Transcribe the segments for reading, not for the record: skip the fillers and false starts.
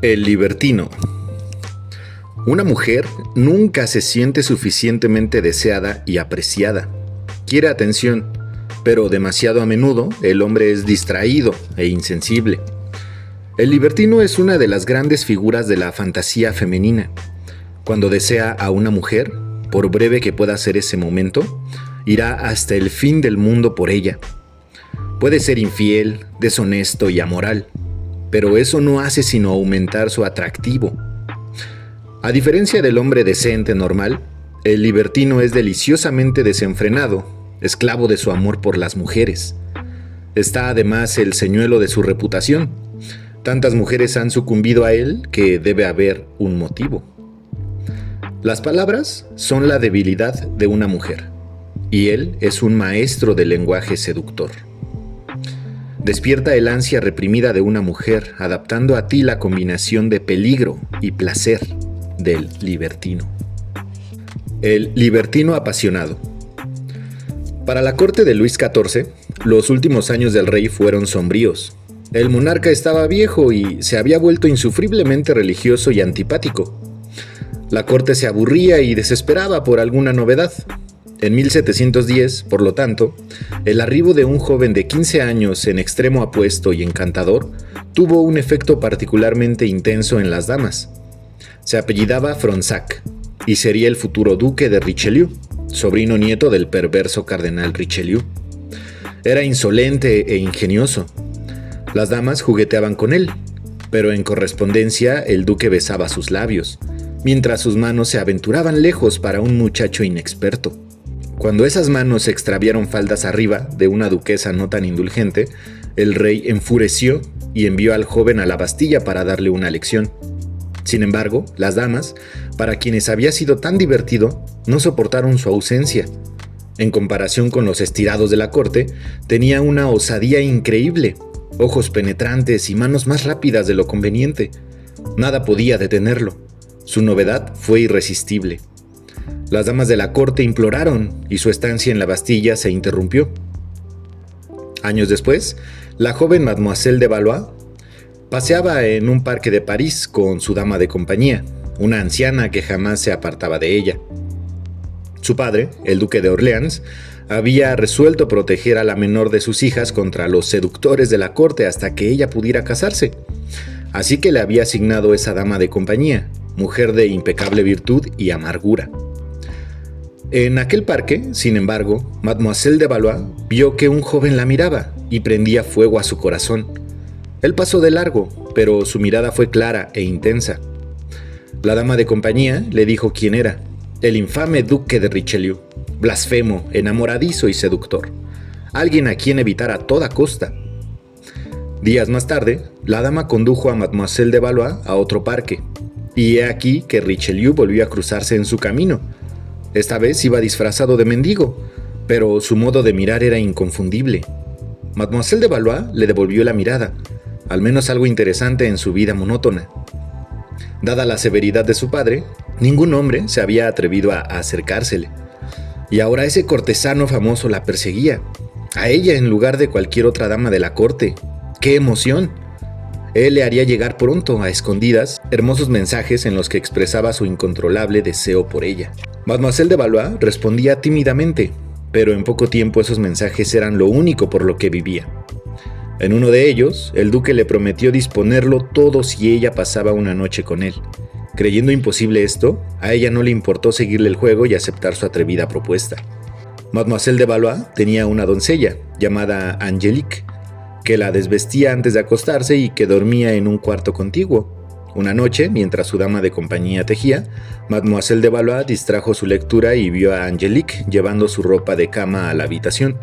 El libertino. Una mujer nunca se siente suficientemente deseada y apreciada. Quiere atención, pero demasiado a menudo el hombre es distraído e insensible. El libertino es una de las grandes figuras de la fantasía femenina. Cuando desea a una mujer, por breve que pueda ser ese momento, irá hasta el fin del mundo por ella. Puede ser infiel, deshonesto y amoral, pero eso no hace sino aumentar su atractivo. A diferencia del hombre decente normal, el libertino es deliciosamente desenfrenado, esclavo de su amor por las mujeres. Está además el señuelo de su reputación. Tantas mujeres han sucumbido a él que debe haber un motivo. Las palabras son la debilidad de una mujer, y él es un maestro del lenguaje seductor. Despierta el ansia reprimida de una mujer, adaptando a ti la combinación de peligro y placer del libertino. El libertino apasionado. Para la corte de Luis XIV, los últimos años del rey fueron sombríos. El monarca estaba viejo y se había vuelto insufriblemente religioso y antipático. La corte se aburría y desesperaba por alguna novedad. En 1710, por lo tanto, el arribo de un joven de 15 años en extremo apuesto y encantador tuvo un efecto particularmente intenso en las damas. Se apellidaba Fronsac y sería el futuro duque de Richelieu, sobrino nieto del perverso cardenal Richelieu. Era insolente e ingenioso. Las damas jugueteaban con él, pero en correspondencia el duque besaba sus labios, mientras sus manos se aventuraban lejos para un muchacho inexperto. Cuando esas manos se extraviaron faldas arriba de una duquesa no tan indulgente, el rey enfureció y envió al joven a la Bastilla para darle una lección. Sin embargo, las damas, para quienes había sido tan divertido, no soportaron su ausencia. En comparación con los estirados de la corte, tenía una osadía increíble, ojos penetrantes y manos más rápidas de lo conveniente. Nada podía detenerlo. Su novedad fue irresistible. Las damas de la corte imploraron y su estancia en la Bastilla se interrumpió. Años después, la joven Mademoiselle de Valois paseaba en un parque de París con su dama de compañía, una anciana que jamás se apartaba de ella. Su padre, el duque de Orleans, había resuelto proteger a la menor de sus hijas contra los seductores de la corte hasta que ella pudiera casarse. Así que le había asignado esa dama de compañía, mujer de impecable virtud y amargura. En aquel parque, sin embargo, Mademoiselle de Valois vio que un joven la miraba y prendía fuego a su corazón. Él pasó de largo, pero su mirada fue clara e intensa. La dama de compañía le dijo quién era: el infame duque de Richelieu, blasfemo, enamoradizo y seductor, alguien a quien evitar a toda costa. Días más tarde, la dama condujo a Mademoiselle de Valois a otro parque, y he aquí que Richelieu volvió a cruzarse en su camino. Esta vez iba disfrazado de mendigo, pero su modo de mirar era inconfundible. Mademoiselle de Valois le devolvió la mirada, al menos algo interesante en su vida monótona. Dada la severidad de su padre, ningún hombre se había atrevido a acercársele. Y ahora ese cortesano famoso la perseguía, a ella en lugar de cualquier otra dama de la corte. ¡Qué emoción! Él le haría llegar pronto, a escondidas, hermosos mensajes en los que expresaba su incontrolable deseo por ella. Mademoiselle de Valois respondía tímidamente, pero en poco tiempo esos mensajes eran lo único por lo que vivía. En uno de ellos, el duque le prometió disponerlo todo si ella pasaba una noche con él. Creyendo imposible esto, a ella no le importó seguirle el juego y aceptar su atrevida propuesta. Mademoiselle de Valois tenía una doncella, llamada Angélique, que la desvestía antes de acostarse y que dormía en un cuarto contiguo. Una noche, mientras su dama de compañía tejía, Mademoiselle de Valois distrajo su lectura y vio a Angélique llevando su ropa de cama a la habitación.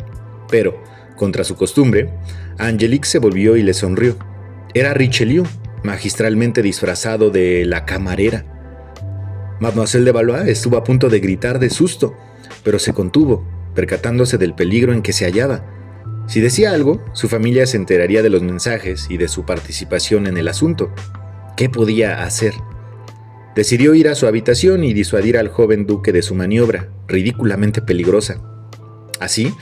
Pero, contra su costumbre, Angélique se volvió y le sonrió. Era Richelieu, magistralmente disfrazado de la camarera. Mademoiselle de Valois estuvo a punto de gritar de susto, pero se contuvo, percatándose del peligro en que se hallaba. Si decía algo, su familia se enteraría de los mensajes y de su participación en el asunto. ¿Qué podía hacer? Decidió ir a su habitación y disuadir al joven duque de su maniobra, ridículamente peligrosa. Así,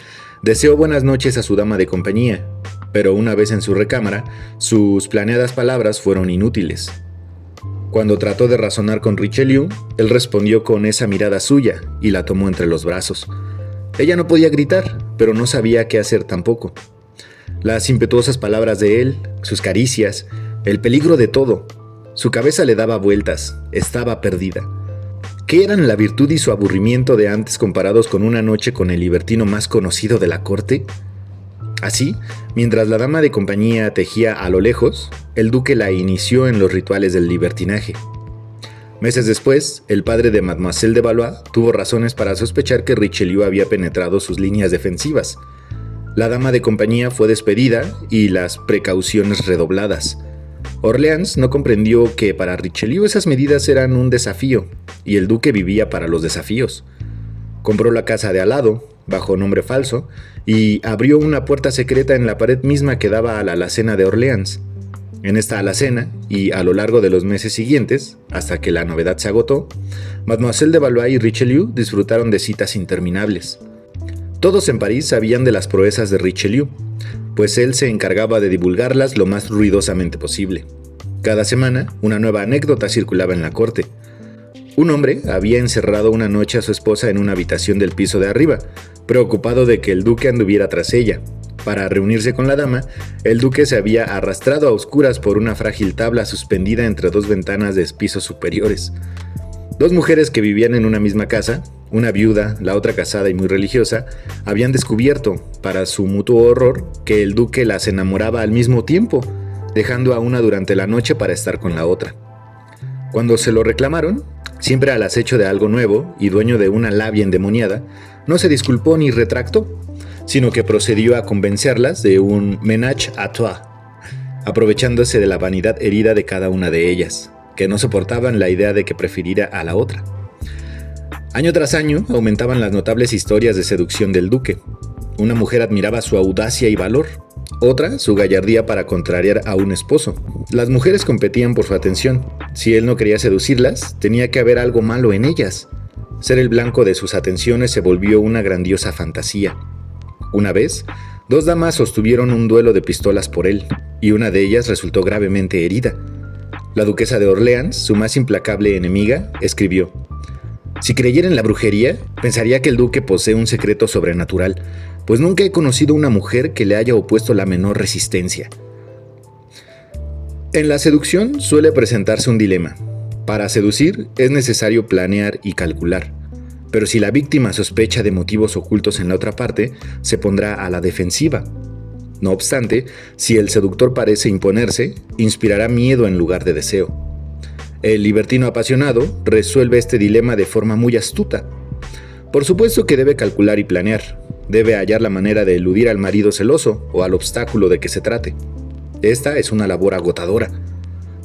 deseó buenas noches a su dama de compañía, pero una vez en su recámara, sus planeadas palabras fueron inútiles. Cuando trató de razonar con Richelieu, él respondió con esa mirada suya y la tomó entre los brazos. Ella no podía gritar, pero no sabía qué hacer tampoco. Las impetuosas palabras de él, sus caricias, el peligro de todo. Su cabeza le daba vueltas, estaba perdida. ¿Qué eran la virtud y su aburrimiento de antes comparados con una noche con el libertino más conocido de la corte? Así, mientras la dama de compañía tejía a lo lejos, el duque la inició en los rituales del libertinaje. Meses después, el padre de Mademoiselle de Valois tuvo razones para sospechar que Richelieu había penetrado sus líneas defensivas. La dama de compañía fue despedida y las precauciones redobladas. Orleans no comprendió que para Richelieu esas medidas eran un desafío, y el duque vivía para los desafíos. Compró la casa de al lado, bajo nombre falso, y abrió una puerta secreta en la pared misma que daba a la alacena de Orleans. En esta alacena, y a lo largo de los meses siguientes, hasta que la novedad se agotó, Mademoiselle de Valois y Richelieu disfrutaron de citas interminables. Todos en París sabían de las proezas de Richelieu, pues él se encargaba de divulgarlas lo más ruidosamente posible. Cada semana, una nueva anécdota circulaba en la corte. Un hombre había encerrado una noche a su esposa en una habitación del piso de arriba, preocupado de que el duque anduviera tras ella. Para reunirse con la dama, el duque se había arrastrado a oscuras por una frágil tabla suspendida entre dos ventanas de pisos superiores. Dos mujeres que vivían en una misma casa, una viuda, la otra casada y muy religiosa, habían descubierto, para su mutuo horror, que el duque las enamoraba al mismo tiempo, dejando a una durante la noche para estar con la otra. Cuando se lo reclamaron, siempre al acecho de algo nuevo y dueño de una labia endemoniada, no se disculpó ni retractó, sino que procedió a convencerlas de un ménage à trois, aprovechándose de la vanidad herida de cada una de ellas, que no soportaban la idea de que prefiriera a la otra. Año tras año aumentaban las notables historias de seducción del duque. Una mujer admiraba su audacia y valor, otra su gallardía para contrariar a un esposo. Las mujeres competían por su atención. Si él no quería seducirlas, tenía que haber algo malo en ellas. Ser el blanco de sus atenciones se volvió una grandiosa fantasía. Una vez, dos damas sostuvieron un duelo de pistolas por él, y una de ellas resultó gravemente herida. La duquesa de Orleans, su más implacable enemiga, escribió: «Si creyera en la brujería, pensaría que el duque posee un secreto sobrenatural, pues nunca he conocido una mujer que le haya opuesto la menor resistencia». En la seducción suele presentarse un dilema. Para seducir es necesario planear y calcular. Pero si la víctima sospecha de motivos ocultos en la otra parte, se pondrá a la defensiva. No obstante, si el seductor parece imponerse, inspirará miedo en lugar de deseo. El libertino apasionado resuelve este dilema de forma muy astuta. Por supuesto que debe calcular y planear. Debe hallar la manera de eludir al marido celoso o al obstáculo de que se trate. Esta es una labor agotadora.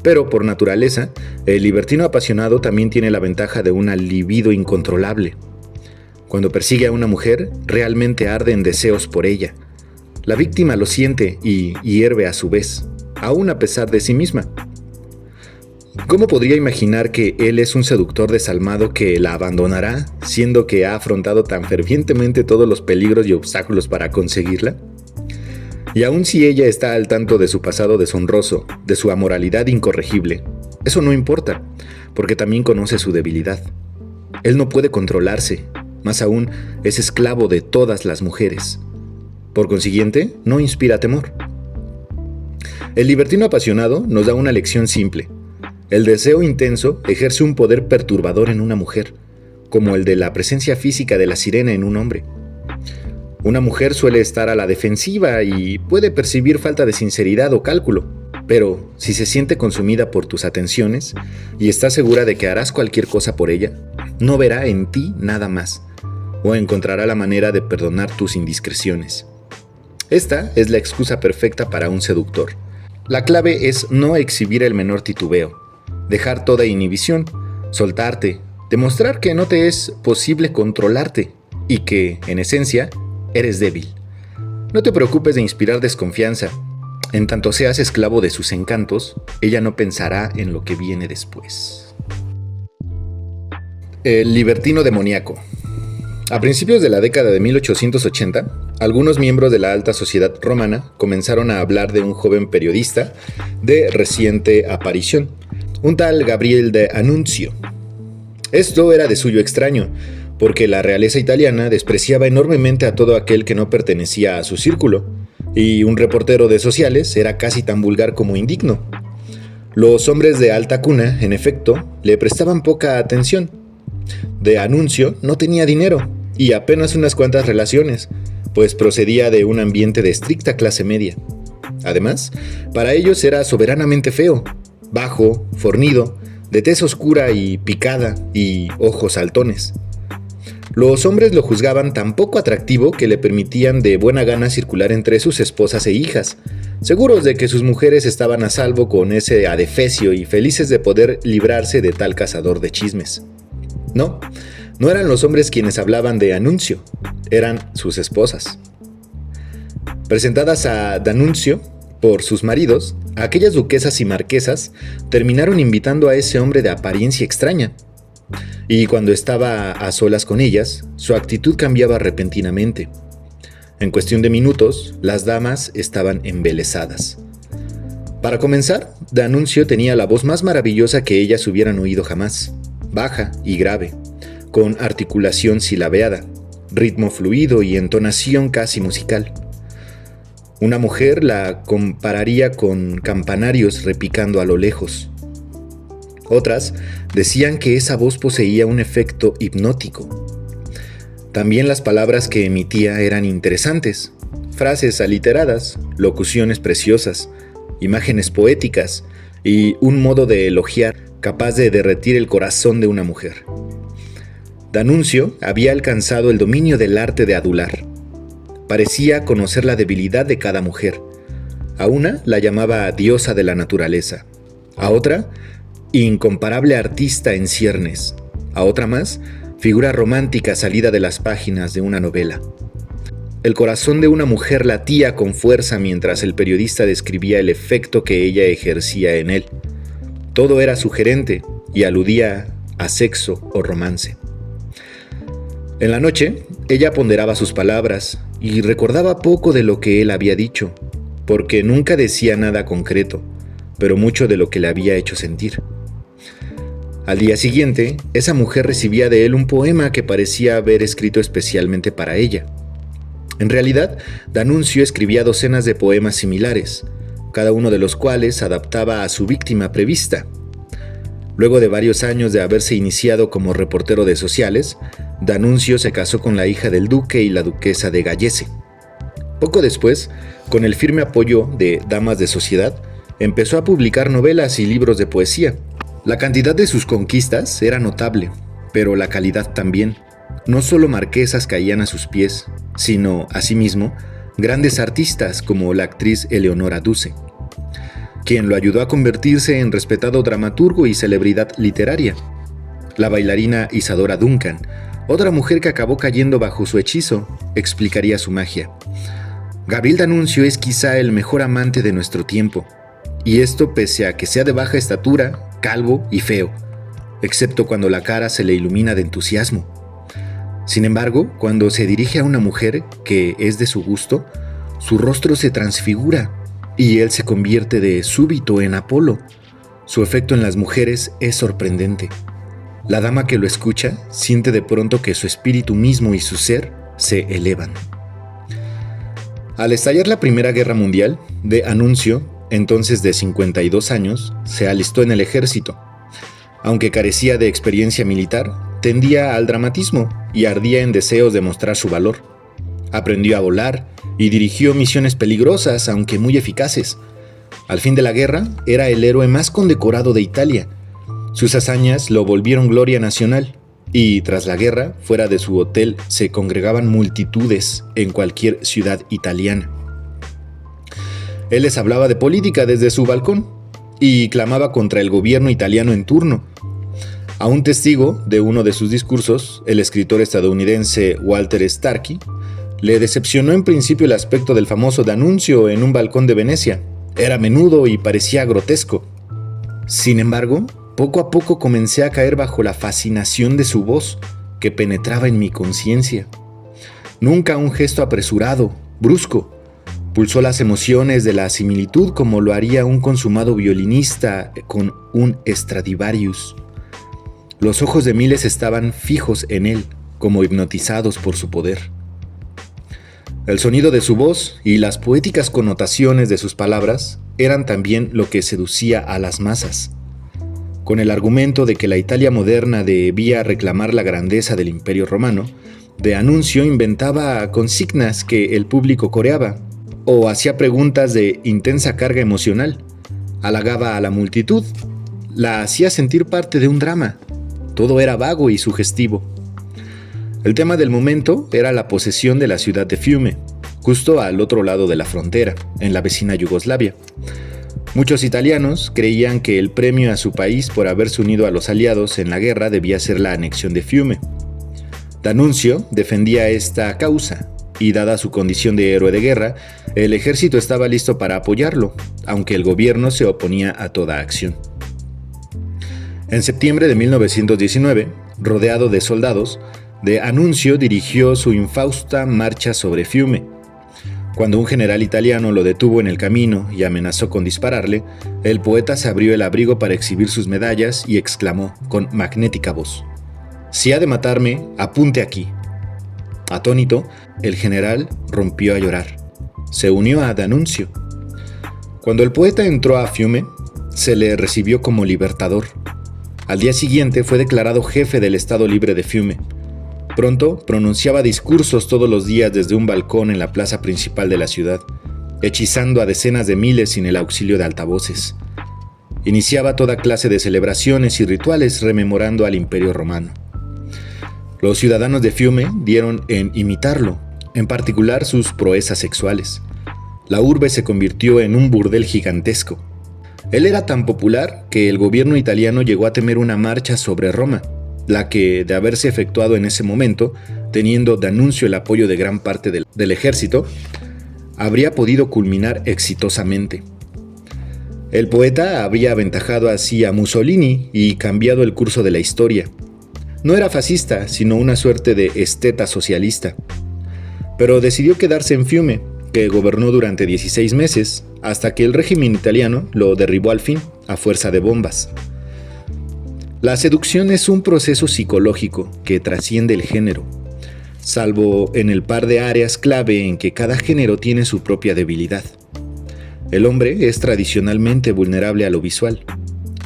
Pero, por naturaleza, el libertino apasionado también tiene la ventaja de una libido incontrolable. Cuando persigue a una mujer, realmente arde en deseos por ella. La víctima lo siente y hierve a su vez, aún a pesar de sí misma. ¿Cómo podría imaginar que él es un seductor desalmado que la abandonará, siendo que ha afrontado tan fervientemente todos los peligros y obstáculos para conseguirla? Y aun si ella está al tanto de su pasado deshonroso, de su amoralidad incorregible, eso no importa, porque también conoce su debilidad. Él no puede controlarse, más aún es esclavo de todas las mujeres. Por consiguiente, no inspira temor. El libertino apasionado nos da una lección simple. El deseo intenso ejerce un poder perturbador en una mujer, como el de la presencia física de la sirena en un hombre. Una mujer suele estar a la defensiva y puede percibir falta de sinceridad o cálculo, pero si se siente consumida por tus atenciones y está segura de que harás cualquier cosa por ella, no verá en ti nada más, o encontrará la manera de perdonar tus indiscreciones. Esta es la excusa perfecta para un seductor. La clave es no exhibir el menor titubeo, dejar toda inhibición, soltarte, demostrar que no te es posible controlarte y que, en esencia, eres débil. No te preocupes de inspirar desconfianza. En tanto seas esclavo de sus encantos, ella no pensará en lo que viene después. El libertino demoníaco. A principios de la década de 1880, algunos miembros de la alta sociedad romana comenzaron a hablar de un joven periodista de reciente aparición, un tal Gabriel d'Annunzio. Esto era de suyo extraño, porque la realeza italiana despreciaba enormemente a todo aquel que no pertenecía a su círculo, y un reportero de sociales era casi tan vulgar como indigno. Los hombres de alta cuna, en efecto, le prestaban poca atención. D'Annunzio no tenía dinero y apenas unas cuantas relaciones, pues procedía de un ambiente de estricta clase media. Además, para ellos era soberanamente feo, bajo, fornido, de tez oscura y picada y ojos saltones. Los hombres lo juzgaban tan poco atractivo que le permitían de buena gana circular entre sus esposas e hijas, seguros de que sus mujeres estaban a salvo con ese adefesio y felices de poder librarse de tal cazador de chismes. No eran los hombres quienes hablaban de Annunzio, eran sus esposas. Presentadas a D'Annunzio por sus maridos, aquellas duquesas y marquesas terminaron invitando a ese hombre de apariencia extraña. Y cuando estaba a solas con ellas, su actitud cambiaba repentinamente. En cuestión de minutos, las damas estaban embelesadas. Para comenzar, D'Annunzio tenía la voz más maravillosa que ellas hubieran oído jamás, baja y grave, con articulación silabeada, ritmo fluido y entonación casi musical. Una mujer la compararía con campanarios repicando a lo lejos. Otras decían que esa voz poseía un efecto hipnótico. También las palabras que emitía eran interesantes, frases aliteradas, locuciones preciosas, imágenes poéticas y un modo de elogiar capaz de derretir el corazón de una mujer. D'Annunzio había alcanzado el dominio del arte de adular. Parecía conocer la debilidad de cada mujer. A una la llamaba diosa de la naturaleza, a otra, incomparable artista en ciernes, a otra más, figura romántica salida de las páginas de una novela. El corazón de una mujer latía con fuerza mientras el periodista describía el efecto que ella ejercía en él. Todo era sugerente y aludía a sexo o romance. En la noche, ella ponderaba sus palabras y recordaba poco de lo que él había dicho, porque nunca decía nada concreto, pero mucho de lo que le había hecho sentir. Al día siguiente, esa mujer recibía de él un poema que parecía haber escrito especialmente para ella. En realidad, D'Annunzio escribía docenas de poemas similares, cada uno de los cuales adaptaba a su víctima prevista. Luego de varios años de haberse iniciado como reportero de sociales, D'Annunzio se casó con la hija del duque y la duquesa de Gallese. Poco después, con el firme apoyo de damas de sociedad, empezó a publicar novelas y libros de poesía. La cantidad de sus conquistas era notable, pero la calidad también. No solo marquesas caían a sus pies, sino, asimismo, grandes artistas como la actriz Eleonora Duse, quien lo ayudó a convertirse en respetado dramaturgo y celebridad literaria. La bailarina Isadora Duncan, otra mujer que acabó cayendo bajo su hechizo, explicaría su magia. Gabriel D'Annunzio es quizá el mejor amante de nuestro tiempo, y esto pese a que sea de baja estatura, calvo y feo, excepto cuando la cara se le ilumina de entusiasmo. Sin embargo, cuando se dirige a una mujer que es de su gusto, su rostro se transfigura y él se convierte de súbito en Apolo. Su efecto en las mujeres es sorprendente. La dama que lo escucha siente de pronto que su espíritu mismo y su ser se elevan. Al estallar la Primera Guerra Mundial, D'Annunzio, entonces de 52 años, se alistó en el ejército. Aunque carecía de experiencia militar, tendía al dramatismo y ardía en deseos de mostrar su valor. Aprendió a volar y dirigió misiones peligrosas, aunque muy eficaces. Al fin de la guerra, era el héroe más condecorado de Italia. Sus hazañas lo volvieron gloria nacional, y tras la guerra, fuera de su hotel, se congregaban multitudes en cualquier ciudad italiana. Él les hablaba de política desde su balcón y clamaba contra el gobierno italiano en turno. A un testigo de uno de sus discursos, el escritor estadounidense Walter Starkey, le decepcionó en principio el aspecto del famoso D'Annunzio en un balcón de Venecia. Era menudo y parecía grotesco. Sin embargo, poco a poco comencé a caer bajo la fascinación de su voz, que penetraba en mi conciencia. Nunca un gesto apresurado, brusco, Pulsó las emociones de la similitud como lo haría un consumado violinista con un Stradivarius. Los ojos de Miles estaban fijos en él, como hipnotizados por su poder. El sonido de su voz y las poéticas connotaciones de sus palabras eran también lo que seducía a las masas. Con el argumento de que la Italia moderna debía reclamar la grandeza del Imperio Romano, de Anuncio inventaba consignas que el público coreaba, o hacía preguntas de intensa carga emocional, halagaba a la multitud, la hacía sentir parte de un drama. Todo era vago y sugestivo. El tema del momento era la posesión de la ciudad de Fiume, justo al otro lado de la frontera, en la vecina Yugoslavia. Muchos italianos creían que el premio a su país por haberse unido a los aliados en la guerra debía ser la anexión de Fiume. D'Annunzio defendía esta causa, y dada su condición de héroe de guerra, el ejército estaba listo para apoyarlo, aunque el gobierno se oponía a toda acción. En septiembre de 1919, rodeado de soldados, D'Annunzio dirigió su infausta marcha sobre Fiume. Cuando un general italiano lo detuvo en el camino y amenazó con dispararle, el poeta se abrió el abrigo para exhibir sus medallas y exclamó con magnética voz: «Si ha de matarme, apunte aquí». Atónito, el general rompió a llorar. Se unió a D'Annunzio. Cuando el poeta entró a Fiume, se le recibió como libertador. Al día siguiente fue declarado jefe del Estado Libre de Fiume. Pronto pronunciaba discursos todos los días desde un balcón en la plaza principal de la ciudad, hechizando a decenas de miles sin el auxilio de altavoces. Iniciaba toda clase de celebraciones y rituales rememorando al Imperio Romano. Los ciudadanos de Fiume dieron en imitarlo, en particular sus proezas sexuales. La urbe se convirtió en un burdel gigantesco. Él era tan popular que el gobierno italiano llegó a temer una marcha sobre Roma, la que, de haberse efectuado en ese momento, teniendo D'Annunzio el apoyo de gran parte del ejército, habría podido culminar exitosamente. El poeta habría aventajado así a Mussolini y cambiado el curso de la historia. No era fascista, sino una suerte de esteta socialista. Pero decidió quedarse en Fiume, que gobernó durante 16 meses, hasta que el régimen italiano lo derribó al fin, a fuerza de bombas. La seducción es un proceso psicológico que trasciende el género, salvo en el par de áreas clave en que cada género tiene su propia debilidad. El hombre es tradicionalmente vulnerable a lo visual.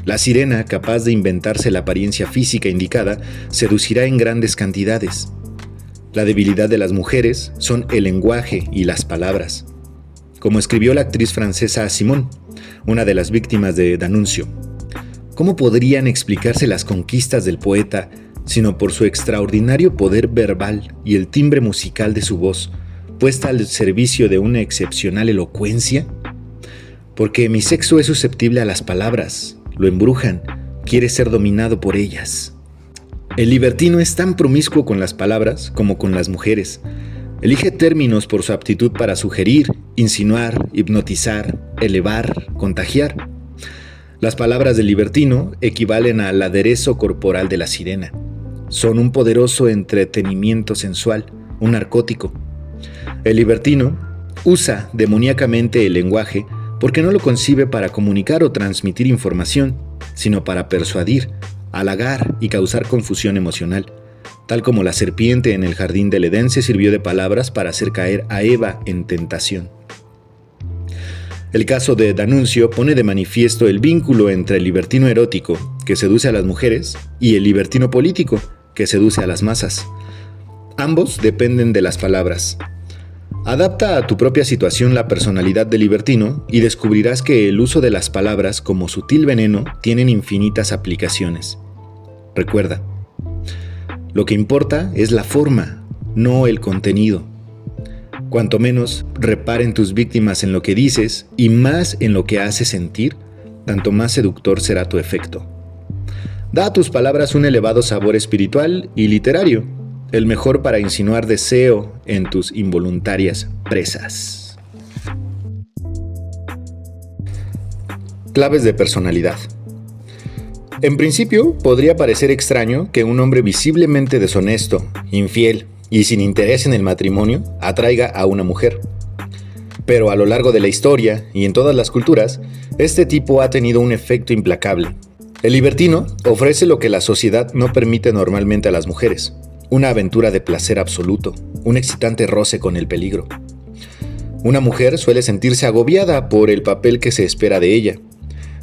La sirena, capaz de inventarse la apariencia física indicada, seducirá en grandes cantidades. La debilidad de las mujeres son el lenguaje y las palabras. Como escribió la actriz francesa Simone, una de las víctimas de D'Annunzio, ¿cómo podrían explicarse las conquistas del poeta sino por su extraordinario poder verbal y el timbre musical de su voz, puesta al servicio de una excepcional elocuencia? Porque mi sexo es susceptible a las palabras, lo embrujan, quiere ser dominado por ellas. El libertino es tan promiscuo con las palabras como con las mujeres. Elige términos por su aptitud para sugerir, insinuar, hipnotizar, elevar, contagiar. Las palabras del libertino equivalen al aderezo corporal de la sirena. Son un poderoso entretenimiento sensual, un narcótico. El libertino usa demoníacamente el lenguaje porque no lo concibe para comunicar o transmitir información, sino para persuadir, halagar y causar confusión emocional, tal como la serpiente en el jardín del Edén se sirvió de palabras para hacer caer a Eva en tentación. El caso de D'Annunzio pone de manifiesto el vínculo entre el libertino erótico, que seduce a las mujeres, y el libertino político, que seduce a las masas. Ambos dependen de las palabras. Adapta a tu propia situación la personalidad del libertino y descubrirás que el uso de las palabras como sutil veneno tienen infinitas aplicaciones. Recuerda, lo que importa es la forma, no el contenido. Cuanto menos reparen tus víctimas en lo que dices y más en lo que haces sentir, tanto más seductor será tu efecto. Da a tus palabras un elevado sabor espiritual y literario, el mejor para insinuar deseo en tus involuntarias presas. Claves de personalidad. En principio, podría parecer extraño que un hombre visiblemente deshonesto, infiel y sin interés en el matrimonio atraiga a una mujer. Pero a lo largo de la historia y en todas las culturas, este tipo ha tenido un efecto implacable. El libertino ofrece lo que la sociedad no permite normalmente a las mujeres: una aventura de placer absoluto, un excitante roce con el peligro. Una mujer suele sentirse agobiada por el papel que se espera de ella.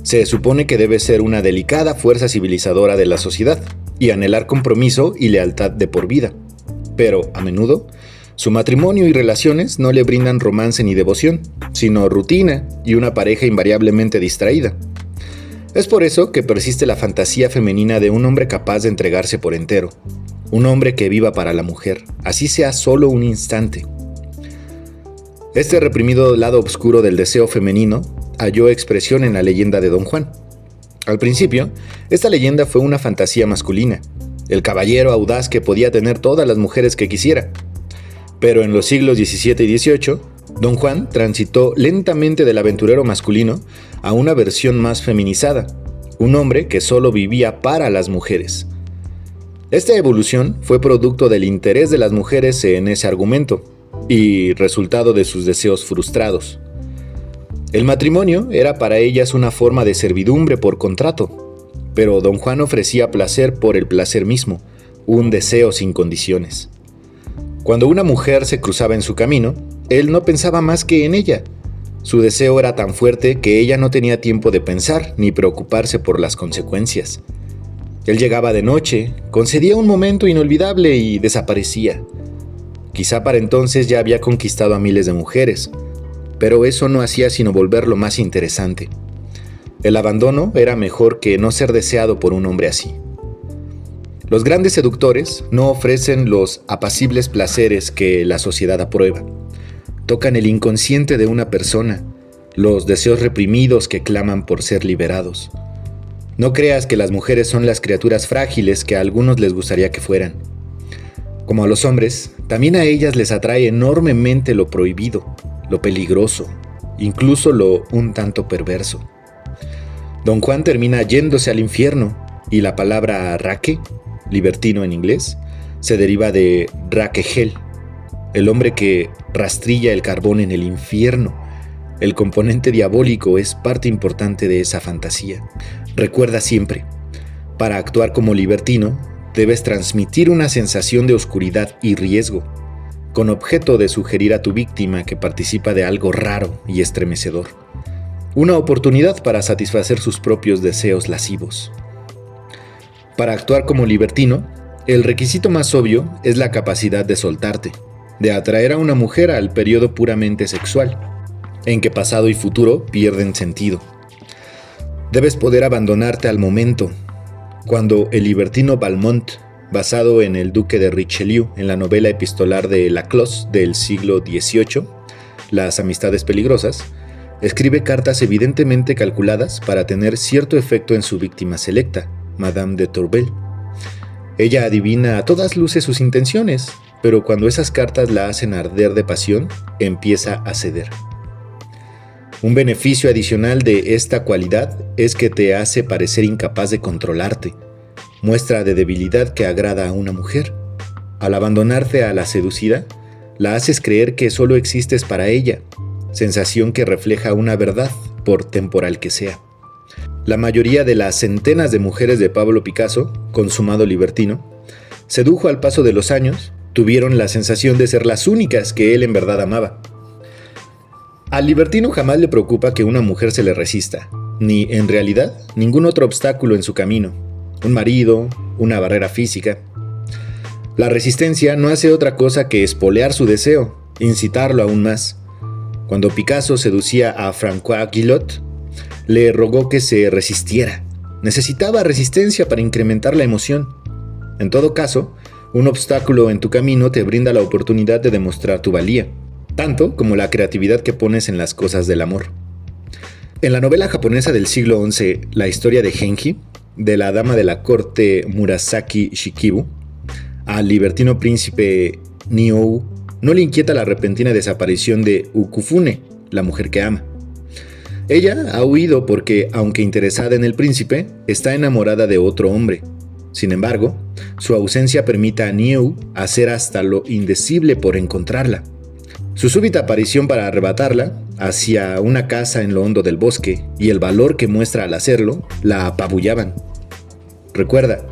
Se supone que debe ser una delicada fuerza civilizadora de la sociedad y anhelar compromiso y lealtad de por vida. Pero, a menudo, su matrimonio y relaciones no le brindan romance ni devoción, sino rutina y una pareja invariablemente distraída. Es por eso que persiste la fantasía femenina de un hombre capaz de entregarse por entero. Un hombre que viva para la mujer, así sea solo un instante. Este reprimido lado oscuro del deseo femenino halló expresión en la leyenda de Don Juan. Al principio, esta leyenda fue una fantasía masculina, el caballero audaz que podía tener todas las mujeres que quisiera. Pero en los siglos XVII y XVIII, Don Juan transitó lentamente del aventurero masculino a una versión más feminizada, un hombre que solo vivía para las mujeres. Esta evolución fue producto del interés de las mujeres en ese argumento y resultado de sus deseos frustrados. El matrimonio era para ellas una forma de servidumbre por contrato, pero Don Juan ofrecía placer por el placer mismo, un deseo sin condiciones. Cuando una mujer se cruzaba en su camino, él no pensaba más que en ella. Su deseo era tan fuerte que ella no tenía tiempo de pensar ni preocuparse por las consecuencias. Él llegaba de noche, concedía un momento inolvidable y desaparecía. Quizá para entonces ya había conquistado a miles de mujeres, pero eso no hacía sino volverlo más interesante. El abandono era mejor que no ser deseado por un hombre así. Los grandes seductores no ofrecen los apacibles placeres que la sociedad aprueba. Tocan el inconsciente de una persona, los deseos reprimidos que claman por ser liberados. No creas que las mujeres son las criaturas frágiles que a algunos les gustaría que fueran. Como a los hombres, también a ellas les atrae enormemente lo prohibido, lo peligroso, incluso lo un tanto perverso. Don Juan termina yéndose al infierno y la palabra raque, libertino en inglés, se deriva de Rakehel, el hombre que rastrilla el carbón en el infierno. El componente diabólico es parte importante de esa fantasía. Recuerda siempre, para actuar como libertino, debes transmitir una sensación de oscuridad y riesgo, con objeto de sugerir a tu víctima que participa de algo raro y estremecedor. Una oportunidad para satisfacer sus propios deseos lascivos. Para actuar como libertino, el requisito más obvio es la capacidad de soltarte, de atraer a una mujer al periodo puramente sexual, en que pasado y futuro pierden sentido. Debes poder abandonarte al momento. Cuando el libertino Valmont, basado en el duque de Richelieu en la novela epistolar de Laclos del siglo XVIII, Las amistades peligrosas, escribe cartas evidentemente calculadas para tener cierto efecto en su víctima selecta, Madame de Tourvel. Ella adivina a todas luces sus intenciones, pero cuando esas cartas la hacen arder de pasión, empieza a ceder. Un beneficio adicional de esta cualidad es que te hace parecer incapaz de controlarte, muestra de debilidad que agrada a una mujer. Al abandonarte a la seducida, la haces creer que solo existes para ella, sensación que refleja una verdad, por temporal que sea. La mayoría de las centenas de mujeres de Pablo Picasso, consumado libertino, sedujo al paso de los años, tuvieron la sensación de ser las únicas que él en verdad amaba. Al libertino jamás le preocupa que una mujer se le resista, ni, en realidad, ningún otro obstáculo en su camino, un marido, una barrera física. La resistencia no hace otra cosa que espolear su deseo, incitarlo aún más. Cuando Picasso seducía a François Guillot, le rogó que se resistiera. Necesitaba resistencia para incrementar la emoción. En todo caso, un obstáculo en tu camino te brinda la oportunidad de demostrar tu valía, tanto como la creatividad que pones en las cosas del amor. En la novela japonesa del siglo XI, La historia de Genji, de la dama de la corte Murasaki Shikibu, al libertino príncipe Niou no le inquieta la repentina desaparición de Ukufune, la mujer que ama. Ella ha huido porque, aunque interesada en el príncipe, está enamorada de otro hombre. Sin embargo, su ausencia permite a Niou hacer hasta lo indecible por encontrarla. Su súbita aparición para arrebatarla hacia una casa en lo hondo del bosque y el valor que muestra al hacerlo la apabullaban. Recuerda,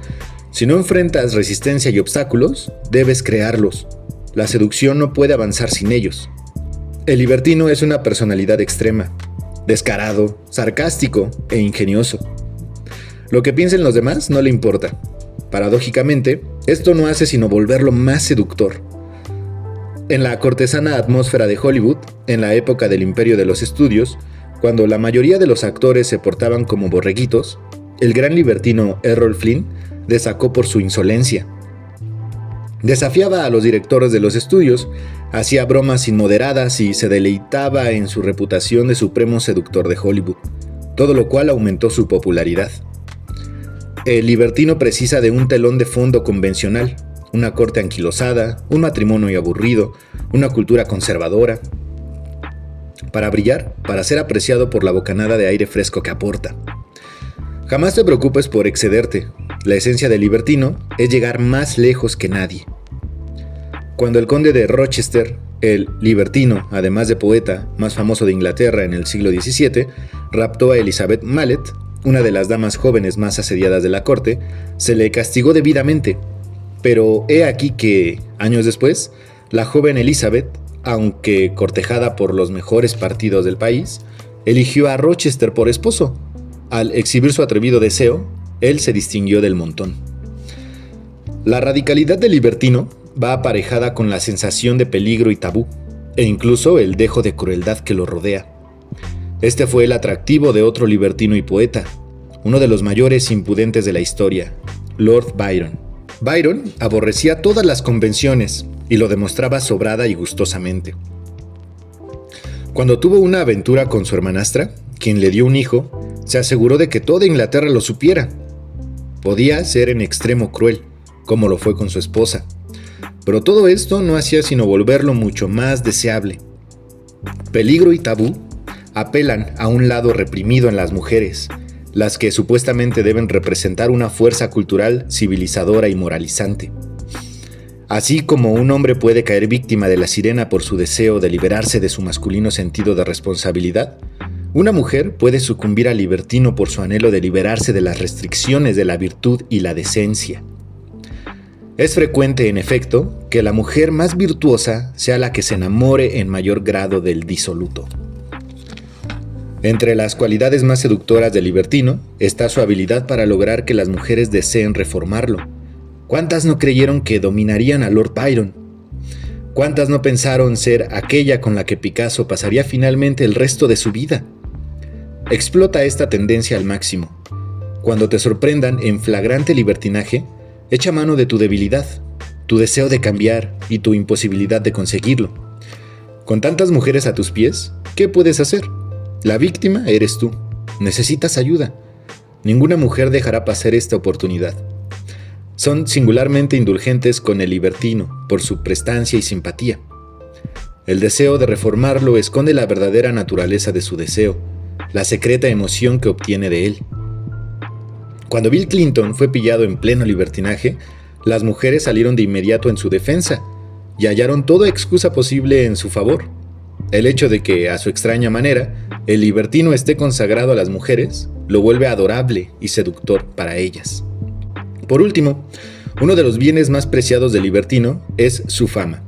si no enfrentas resistencia y obstáculos, debes crearlos. La seducción no puede avanzar sin ellos. El libertino es una personalidad extrema, descarado, sarcástico e ingenioso. Lo que piensen los demás no le importa. Paradójicamente, esto no hace sino volverlo más seductor. En la cortesana atmósfera de Hollywood, en la época del imperio de los estudios, cuando la mayoría de los actores se portaban como borreguitos, el gran libertino Errol Flynn destacó por su insolencia. Desafiaba a los directores de los estudios, hacía bromas inmoderadas y se deleitaba en su reputación de supremo seductor de Hollywood, todo lo cual aumentó su popularidad. El libertino precisa de un telón de fondo convencional, una corte anquilosada, un matrimonio aburrido, una cultura conservadora, para brillar, para ser apreciado por la bocanada de aire fresco que aporta. Jamás te preocupes por excederte. La esencia del libertino es llegar más lejos que nadie. Cuando el conde de Rochester, el libertino, además de poeta, más famoso de Inglaterra en el siglo XVII, raptó a Elizabeth Mallet, una de las damas jóvenes más asediadas de la corte, se le castigó debidamente. Pero he aquí que, años después, la joven Elizabeth, aunque cortejada por los mejores partidos del país, eligió a Rochester por esposo. Al exhibir su atrevido deseo, él se distinguió del montón. La radicalidad del libertino va aparejada con la sensación de peligro y tabú, e incluso el dejo de crueldad que lo rodea. Este fue el atractivo de otro libertino y poeta, uno de los mayores impudentes de la historia, Lord Byron. Byron aborrecía todas las convenciones y lo demostraba sobrada y gustosamente. Cuando tuvo una aventura con su hermanastra, quien le dio un hijo, se aseguró de que toda Inglaterra lo supiera. Podía ser en extremo cruel, como lo fue con su esposa, pero todo esto no hacía sino volverlo mucho más deseable. Peligro y tabú apelan a un lado reprimido en las mujeres, las que supuestamente deben representar una fuerza cultural civilizadora y moralizante. Así como un hombre puede caer víctima de la sirena por su deseo de liberarse de su masculino sentido de responsabilidad, una mujer puede sucumbir al libertino por su anhelo de liberarse de las restricciones de la virtud y la decencia. Es frecuente, en efecto, que la mujer más virtuosa sea la que se enamore en mayor grado del disoluto. Entre las cualidades más seductoras del libertino está su habilidad para lograr que las mujeres deseen reformarlo. ¿Cuántas no creyeron que dominarían a Lord Byron? ¿Cuántas no pensaron ser aquella con la que Picasso pasaría finalmente el resto de su vida? Explota esta tendencia al máximo. Cuando te sorprendan en flagrante libertinaje, echa mano de tu debilidad, tu deseo de cambiar y tu imposibilidad de conseguirlo. Con tantas mujeres a tus pies, ¿qué puedes hacer? La víctima eres tú. Necesitas ayuda. Ninguna mujer dejará pasar esta oportunidad. Son singularmente indulgentes con el libertino por su prestancia y simpatía. El deseo de reformarlo esconde la verdadera naturaleza de su deseo, la secreta emoción que obtiene de él. Cuando Bill Clinton fue pillado en pleno libertinaje, las mujeres salieron de inmediato en su defensa y hallaron toda excusa posible en su favor. El hecho de que, a su extraña manera, el libertino esté consagrado a las mujeres, lo vuelve adorable y seductor para ellas. Por último, uno de los bienes más preciados del libertino es su fama.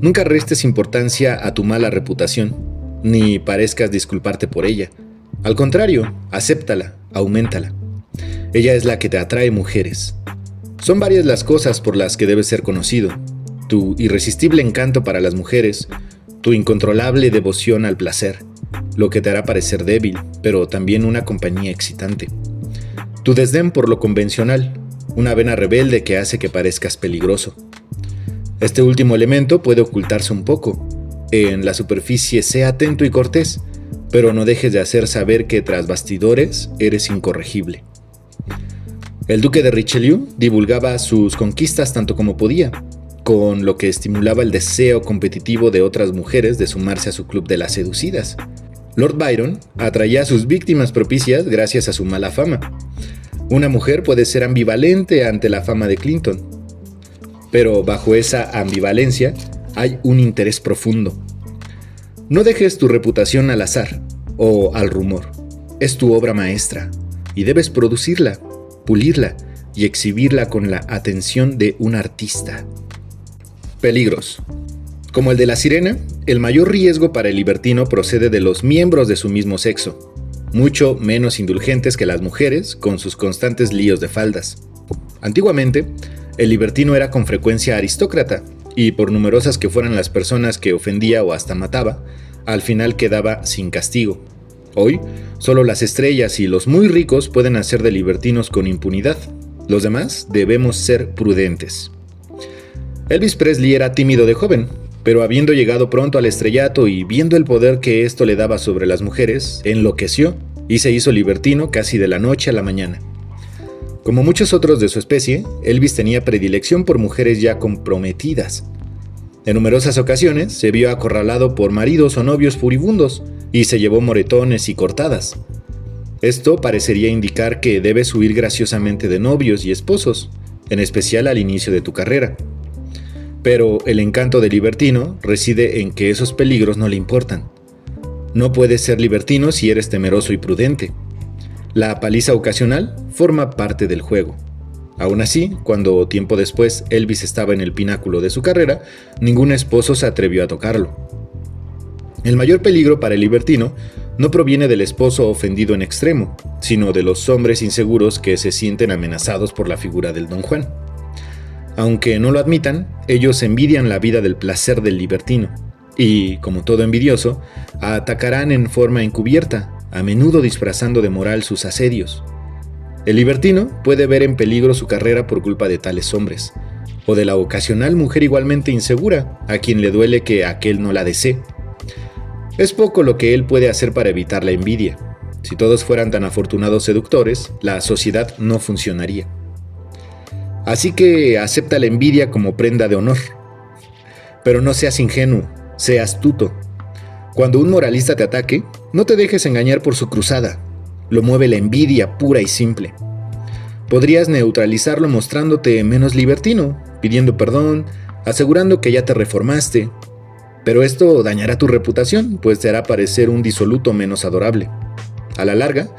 Nunca restes importancia a tu mala reputación, ni parezcas disculparte por ella. Al contrario, acéptala, auméntala. Ella es la que te atrae mujeres. Son varias las cosas por las que debes ser conocido. Tu irresistible encanto para las mujeres, tu incontrolable devoción al placer, lo que te hará parecer débil, pero también una compañía excitante. Tu desdén por lo convencional, una vena rebelde que hace que parezcas peligroso. Este último elemento puede ocultarse un poco. En la superficie sé atento y cortés, pero no dejes de hacer saber que tras bastidores eres incorregible. El duque de Richelieu divulgaba sus conquistas tanto como podía, con lo que estimulaba el deseo competitivo de otras mujeres de sumarse a su club de las seducidas. Lord Byron atraía a sus víctimas propicias gracias a su mala fama. Una mujer puede ser ambivalente ante la fama de Clinton, pero bajo esa ambivalencia hay un interés profundo, No dejes tu reputación al azar o al rumor. Es tu obra maestra y debes producirla, pulirla y exhibirla con la atención de un artista. Peligros. Como el de la sirena, el mayor riesgo para el libertino procede de los miembros de su mismo sexo, mucho menos indulgentes que las mujeres con sus constantes líos de faldas. Antiguamente, el libertino era con frecuencia aristócrata, y por numerosas que fueran las personas que ofendía o hasta mataba, al final quedaba sin castigo. Hoy, solo las estrellas y los muy ricos pueden hacer de libertinos con impunidad. Los demás debemos ser prudentes. Elvis Presley era tímido de joven, pero habiendo llegado pronto al estrellato y viendo el poder que esto le daba sobre las mujeres, enloqueció y se hizo libertino casi de la noche a la mañana. Como muchos otros de su especie, Elvis tenía predilección por mujeres ya comprometidas. En numerosas ocasiones se vio acorralado por maridos o novios furibundos y se llevó moretones y cortadas. Esto parecería indicar que debes huir graciosamente de novios y esposos, en especial al inicio de tu carrera. Pero el encanto del libertino reside en que esos peligros no le importan. No puedes ser libertino si eres temeroso y prudente. La paliza ocasional forma parte del juego. Aún así, cuando tiempo después Elvis estaba en el pináculo de su carrera, ningún esposo se atrevió a tocarlo. El mayor peligro para el libertino no proviene del esposo ofendido en extremo, sino de los hombres inseguros que se sienten amenazados por la figura del Don Juan. Aunque no lo admitan, ellos envidian la vida del placer del libertino, y, como todo envidioso, atacarán en forma encubierta, a menudo disfrazando de moral sus asedios. El libertino puede ver en peligro su carrera por culpa de tales hombres, o de la ocasional mujer igualmente insegura, a quien le duele que aquel no la desee. Es poco lo que él puede hacer para evitar la envidia. Si todos fueran tan afortunados seductores, la sociedad no funcionaría. Así que acepta la envidia como prenda de honor. Pero no seas ingenuo, sé astuto. Cuando un moralista te ataque, no te dejes engañar por su cruzada. Lo mueve la envidia pura y simple. Podrías neutralizarlo mostrándote menos libertino, pidiendo perdón, asegurando que ya te reformaste. Pero esto dañará tu reputación, pues te hará parecer un disoluto menos adorable. A la larga,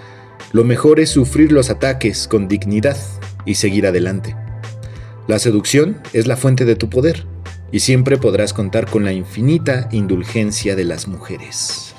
lo mejor es sufrir los ataques con dignidad y seguir adelante. La seducción es la fuente de tu poder, y siempre podrás contar con la infinita indulgencia de las mujeres.